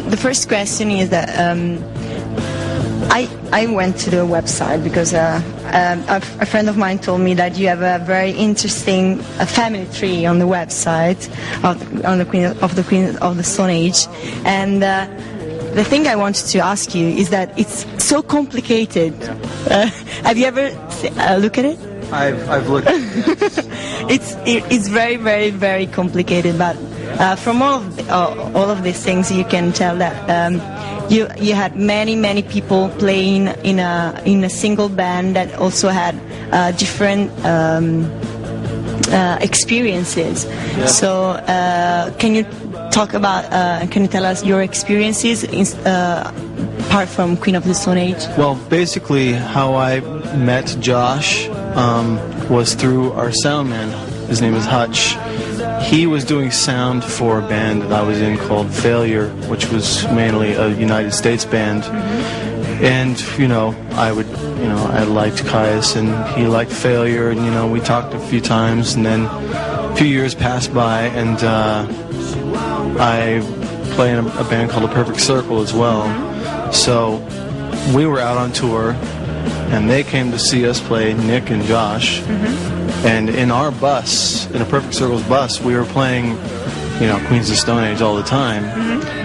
the first question is that I went to the website because a friend of mine told me that you have a very interesting family tree on the website of the Queen of the Stone Age, and the thing I wanted to ask you is that it's so complicated. Have you ever looked at it? I've looked at it. It's very, very, very complicated, but from all of these things you can tell that you had many people playing in a single band that also had different experiences. Yeah. So can you talk about? Can you tell us your experiences apart from Queen of the Stone Age? Well, basically, how I met Josh was through our sound man. His name is Hutch. He was doing sound for a band that I was in called Failure, which was mainly a United States band. And, I liked Caius and he liked Failure, and, we talked a few times, and then a few years passed by, and I play in a band called The Perfect Circle as well. So we were out on tour, and they came to see us play, Nick and Josh. And in our bus, in A Perfect Circle's bus, we were playing, Queens of the Stone Age all the time.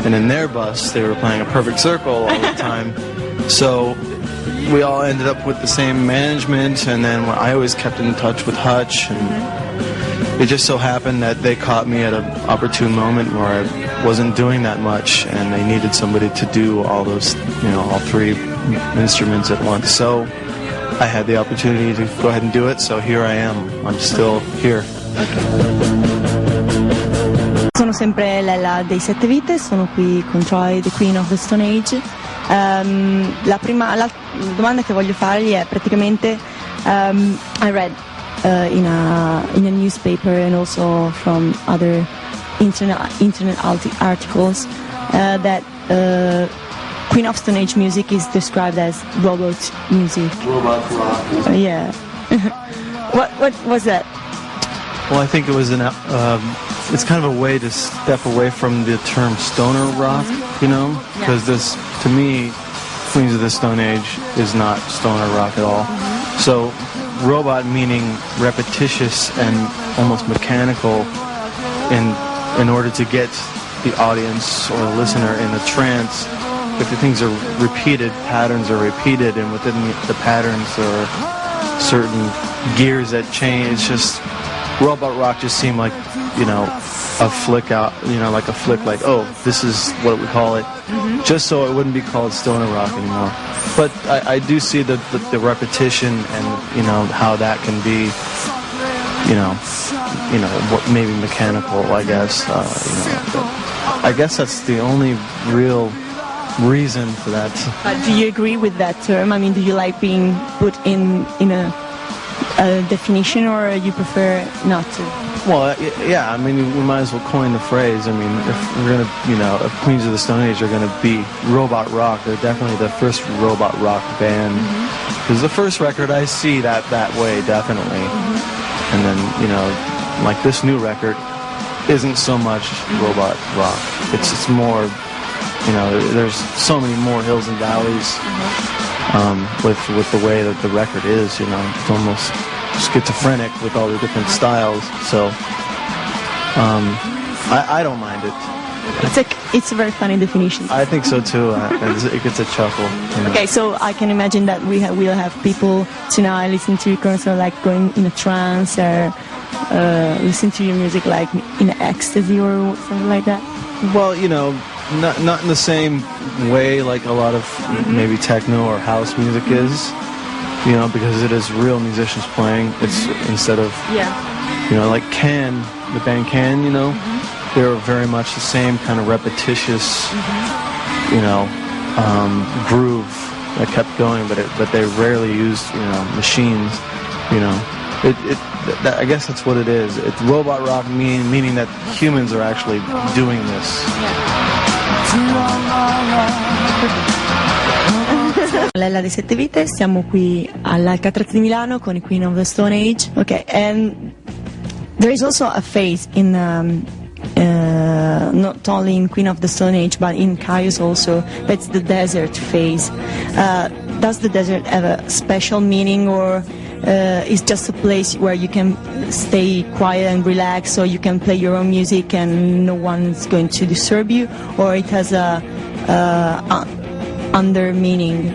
And in their bus, they were playing A Perfect Circle all the time. So we all ended up with the same management, and then I always kept in touch with Hutch. And it just so happened that they caught me at an opportune moment where I wasn't doing that much, and they needed somebody to do all those, all three instruments at once. So I had the opportunity to go ahead and do it, so here I am. I'm still here. Sono sempre Lella dei Sette Vite, sono qui con Troy, the Queen of the Stone Age. La domanda che voglio fargli è praticamente, I read in a newspaper and also from other internet articles that Queen of Stone Age music is described as robot music. Robot rock. Yeah. What was that? Well, I think it was it's kind of a way to step away from the term stoner rock, because this, to me, Queens of the Stone Age is not stoner rock at all. So, robot meaning repetitious and almost mechanical, in order to get the audience or the listener in a trance. If the things are repeated, patterns are repeated, and within the patterns there are certain gears that change. Just robot rock just seemed like, a flick out, like a flick, like, oh, this is what we call it, just so it wouldn't be called stoner rock anymore. But I do see the repetition and, how that can be, maybe mechanical, I guess. I guess that's the only real reason for that. Do you agree with that term? I mean, do you like being put in a definition, or you prefer not to? Well, yeah, I mean, we might as well coin the phrase. I mean, if we're going to, if Queens of the Stone Age are going to be robot rock, they're definitely the first robot rock band. Because the first record, I see that way, definitely. And then, like this new record isn't so much robot rock. It's more, there's so many more hills and valleys with the way that the record is, it's almost schizophrenic with all the different styles. So I don't mind it. It's a very funny definition. I think so too. It gets a chuckle. Okay, so I can imagine that we'll have people tonight listening to your concert like going in a trance, or listen to your music like in ecstasy or something like that. Well, not in the same way like a lot of maybe techno or house music is, because it is real musicians playing. It's instead of like Can, the band Can, they were very much the same kind of repetitious, groove that kept going, but they rarely used machines. I guess that's what it is. It's robot rock, meaning that humans are actually doing this. Lella dei Sette Vite, siamo qui all'Alcatraz di Milano con i Queen of the Stone Age. Okay, and there is also a phase in not only in Queen of the Stone Age but in Caius also, that's the desert phase. Does the desert have a special meaning, or is just a place where you can stay quiet and relax, or you can play your own music and no one's going to disturb you, or it has a under meaning?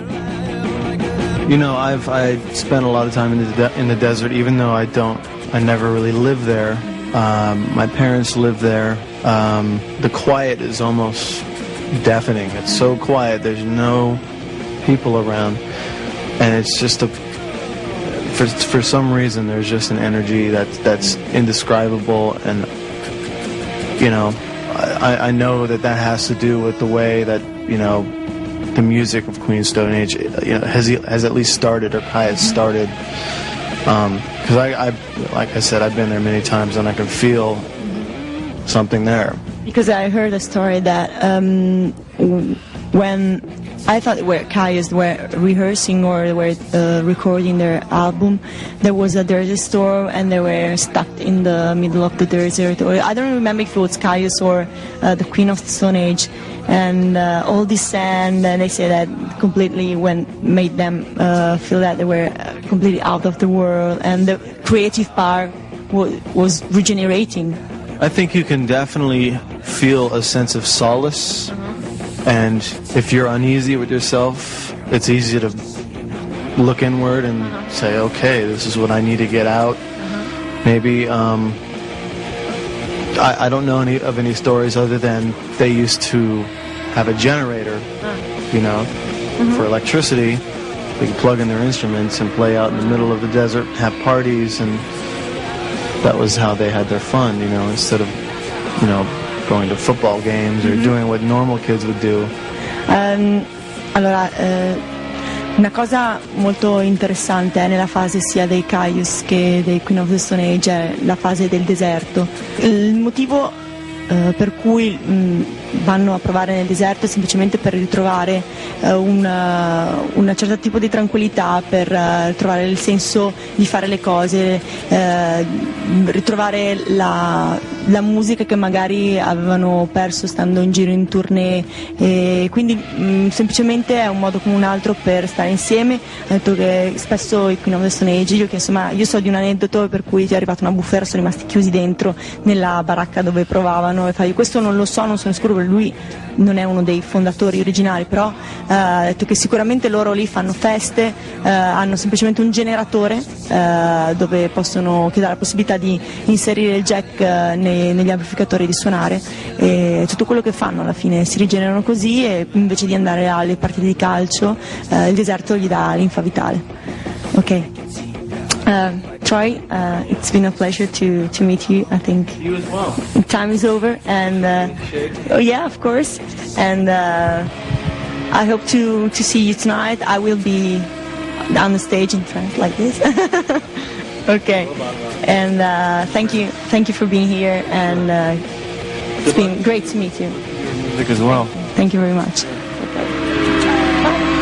You know, I spent a lot of time in the desert, even though I never really lived there. My parents lived there. The quiet is almost deafening. It's so quiet. There's no people around, and it's just for some reason there's just an energy that's indescribable, and you know, I know that has to do with the way that, you know, the music of Queen Stone Age, you know, has at least started, or has started. Because I, like I said, I've been there many times, and I can feel something there. Because I heard a story that when I thought Caius were rehearsing or they were recording their album, there was a desert storm and they were stuck in the middle of the desert. Or I don't remember if it was Caius or the Queen of the Stone Age, and all this sand, and they say that completely made them feel that they were completely out of the world, and the creative part was regenerating. I think you can definitely feel a sense of solace, and if you're uneasy with yourself, it's easy to look inward and say, okay, this is what I need to get out. Maybe I don't know of any stories other than they used to have a generator, you know, for electricity. They could plug in their instruments and play out in the middle of the desert, have parties, and that was how they had their fun, you know, instead of, you know, going to football games or doing what normal kids would do. Allora, una cosa molto interessante nella fase sia dei Caius che dei Queen of the Stone Age è la fase del deserto. Il motivo per cui vanno a provare nel deserto è semplicemente per ritrovare un certo tipo di tranquillità, per trovare il senso di fare le cose, ritrovare la musica che magari avevano perso stando in giro in tournée, e quindi semplicemente è un modo come un altro per stare insieme. Ho detto che spesso i Queen of the Stone Age, io ho chiesto, ma io so di un aneddoto per cui ti è arrivata una bufera, sono rimasti chiusi dentro nella baracca dove provavano, e fa, io questo non lo so, non sono sicuro, perché lui non è uno dei fondatori originali, però ha detto che sicuramente loro lì fanno feste, hanno semplicemente un generatore dove possono, che dà la possibilità di inserire il jack negli amplificatori, di suonare, e tutto quello che fanno alla fine si rigenerano così, e invece di andare alle partite di calcio il deserto gli dà linfa vitale. Ok. Troy, it's been a pleasure to meet you. I think You as well. time is over, and oh yeah, of course, and I hope to see you tonight. I will be on the stage in front like this. Okay, and thank you for being here, and it's been great to meet you. Music as well. Thank you very much.